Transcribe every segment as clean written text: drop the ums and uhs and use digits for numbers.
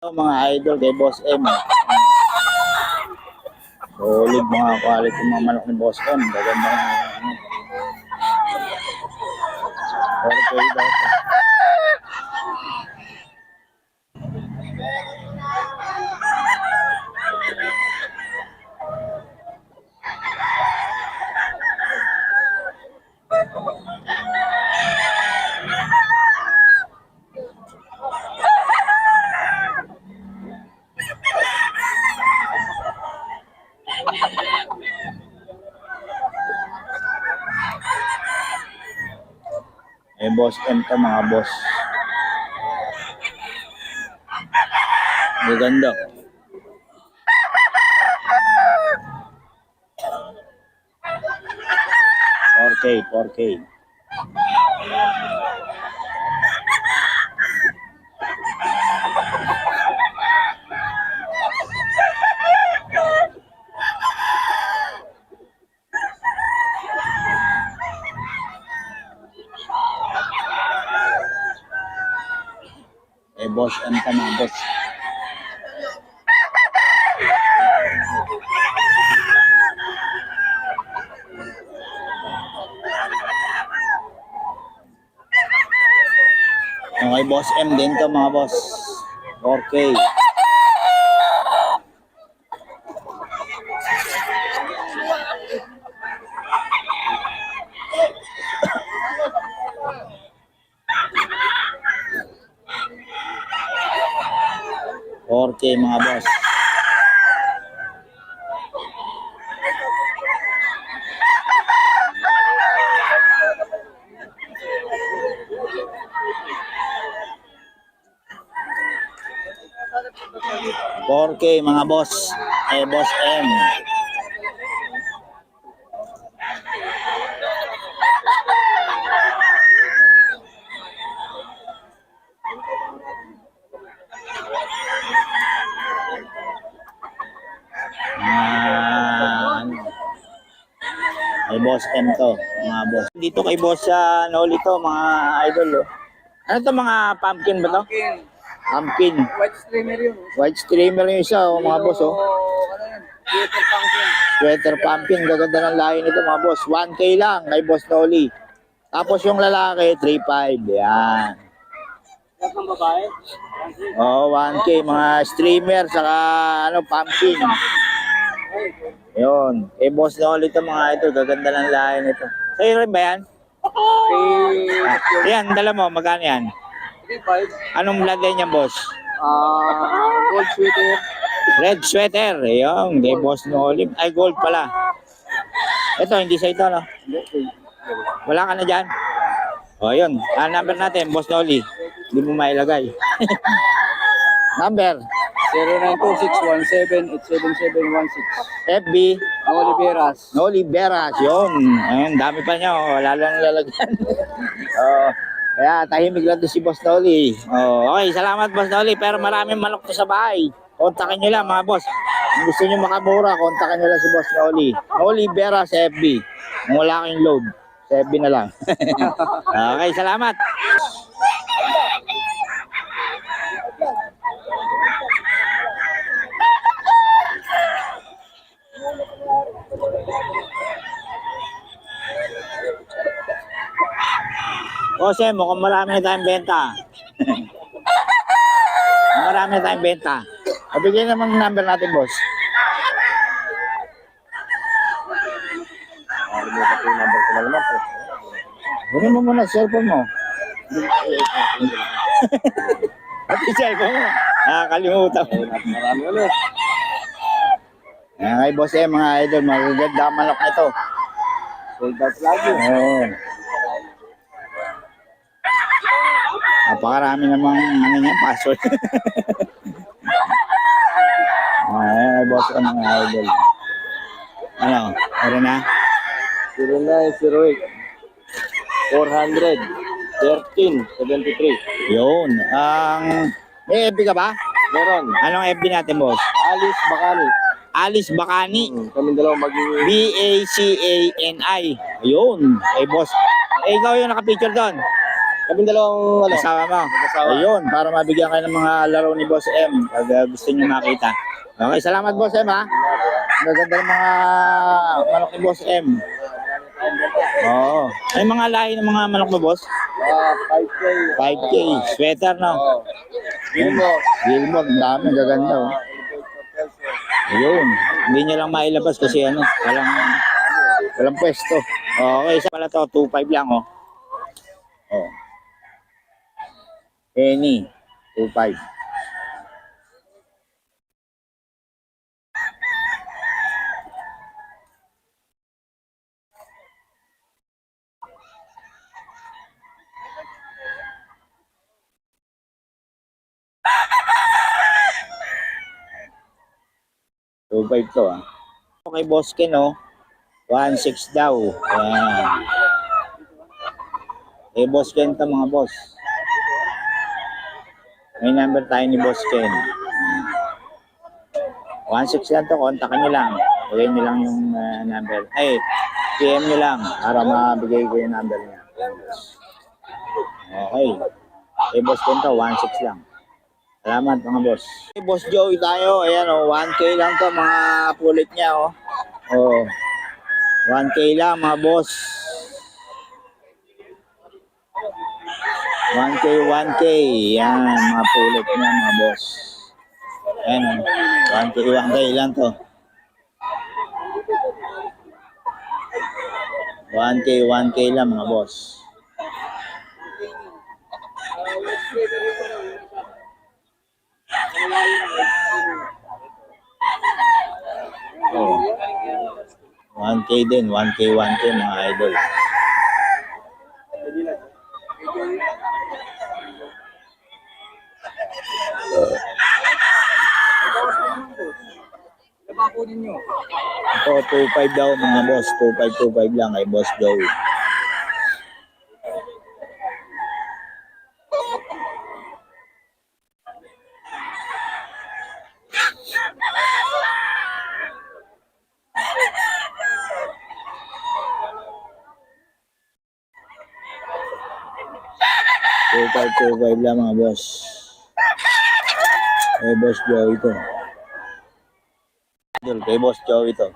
Mga idol kay Boss M. Solid mga quality mga manok ni Boss M. Gaganda ng okay daw ito. Boss M to mga boss. Maganda. $4K. Boss M to mga boss. Okay, Boss M din to mga boss. 4K. Mga boss. $4K mga boss. Boss M. Boss M to mga boss. Dito kay boss sa Noli to mga idol. Oh. Ano to mga pumpkin ba to? Pumpkin. White streamer yun. White streamer yung isa oh, mga boss oh. Ano yan? Sweater pumpkin. Sweater pumpkin. Gaganda ng lahi nito mga boss. 1K lang kay boss Noli. Tapos yung lalaki 3.5. Yan. Lahat ng babae? Oh, 1K mga streamer saka ano pumpkin. Yun. Boss Noli to mga ito. Gaganda ng lahi nito. Sa'yo rin ba yan? Yan, dala mo. Magkano yan? 3.5. Anong blood line yan, boss? Gold sweater. Red sweater. Ayun. Kay boss Noli. Ay, gold pala. Ito, hindi sa ito, no? Wala ka na dyan? O, yun. Number natin, boss Noli. Hindi mo mailagay. Number? 092617877716. FB? Oliveras. Oliveras. Yun. Ayun, dami pa niya. Oh. Wala lang lalagyan. Kaya tahimik lang to si Boss Noli. Okay, salamat Boss Noli. Pero maraming manok to sa bahay. Kontakin nyo lang mga boss. Kung gusto nyo makamura, kontakin nyo lang si Boss Noli. Oliveras sa FB. Kung wala kayong load, sa FB na lang. Okay, salamat. Kasi mukhang marami na tayong benta. Marami na tayong benta. Pabigyan naman ng number natin, boss. Limutan ko yung number ko na naman po. Gawin mo muna, cellphone mo. Pati cellphone mo. Nakakalimutan mo. Marami ulit. Kay boss mga idol, magaganda manok na ito. Sold out lagi. Oo. Napakarami namang ano niya, password. Ay, boss ko mga idol. Ano, meron na? 0908 400 1373. Yun. May FB ka ba? Meron. Anong FB natin, boss? Alice Bacani. Alice Bacani. Kami dalawa maging Bacani. Ayun. Boss. Ikaw yung nakapicture doon. Kami dalawang ano. Kasama mo. Kasama. Ayun, para mabigyan kayo ng mga laro ni Boss M pag gusto niyo makita. Okay, salamat Boss M ha. Maganda ng mga manok ni Boss M. Oo. Ay mga lahi ng mga manok mo, Boss? 5K. 5K. Sweater, no? Oo. Gilmore. Gilmore, ang dami. Gaganda, oh. Ayun. Hindi nyo lang mailabas kasi ano, walang pwesto. Okay, isa pala to, 2.5 lang, oh. Oh. Any, 2.5. Two five to, ah. Okay, Boss Ken, oh. 1.6 daw. Ayan. Eh, Boss Ken to, mga boss. May number tayo ni Boss Ken. 1.6 lang to, kontakin nyo lang. Bigay nyo lang yung number. Ay, PM nyo lang para mabigay ko yung number niya. Okay. Eh, Boss Ken to, 1.6 lang. Salamat mga boss. Hey, Boss Joey tayo. Ayan o, 1K lang to mga pulit niya o. Oh. 1K lang mga boss. 1K, 1K. Yan, mga pulit niya mga boss. Ayan o. 1K, 1K lang to. 1K, 1K lang mga boss. Oh. 1K din, 1K, 1K mga idol. Ito, 2.5 daw mga boss. 2.5, 2.5 lang kay Boss Joey. Two five lang mga boss. Kay Boss Joey ito. Idol, kay Boss Joey ito.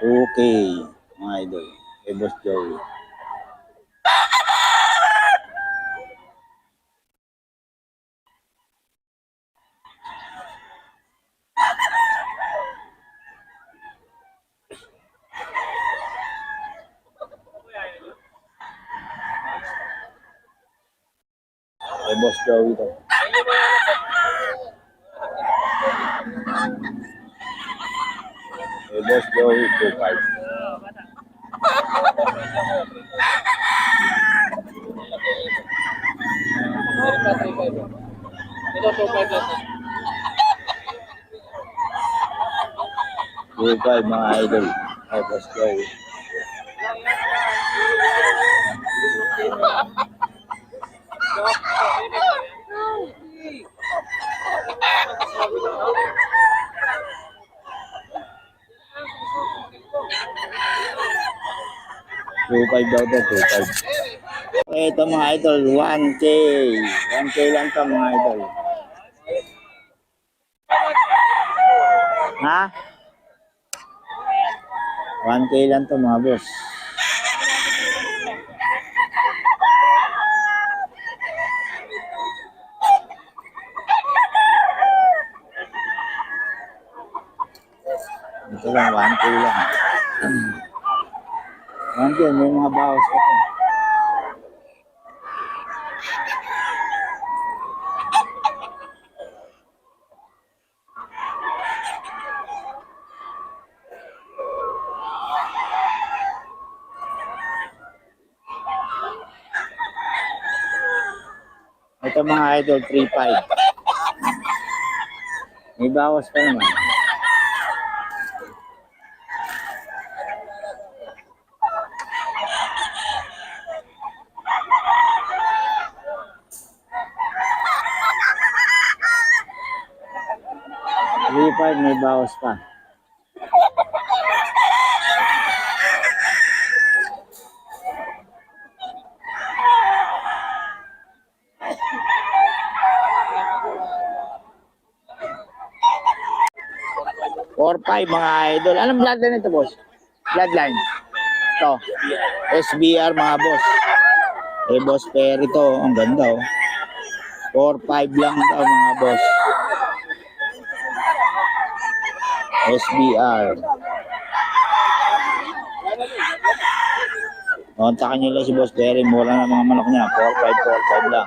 Okay, mga idol. Kay Boss Joey. Kay Boss Joey ito. Kay Boss Joey, 2.5. Ito 2.5 lang. 2.5 mga idol. Kay Boss Joey. Two five daw to, 2.5. Ito mga idol, 1K. 1K lang to mga idol. Ha? 1K lang to mga boss. Ito lang, 1K lang. 1K, may mga bawas pa to. Ito mga idol, 3.5. May bawas pa naman. May bawas pa. 4-5 mga idol. Anong bloodline ito, boss? Bloodline. Ito. SBR mga boss. Eh, boss Perry to. Ang ganda, oh. 4-5 lang daw mga boss. SBR. Kontakin nyo lang si Boss Perry. Mura na mga manok niya. 4-5 lang.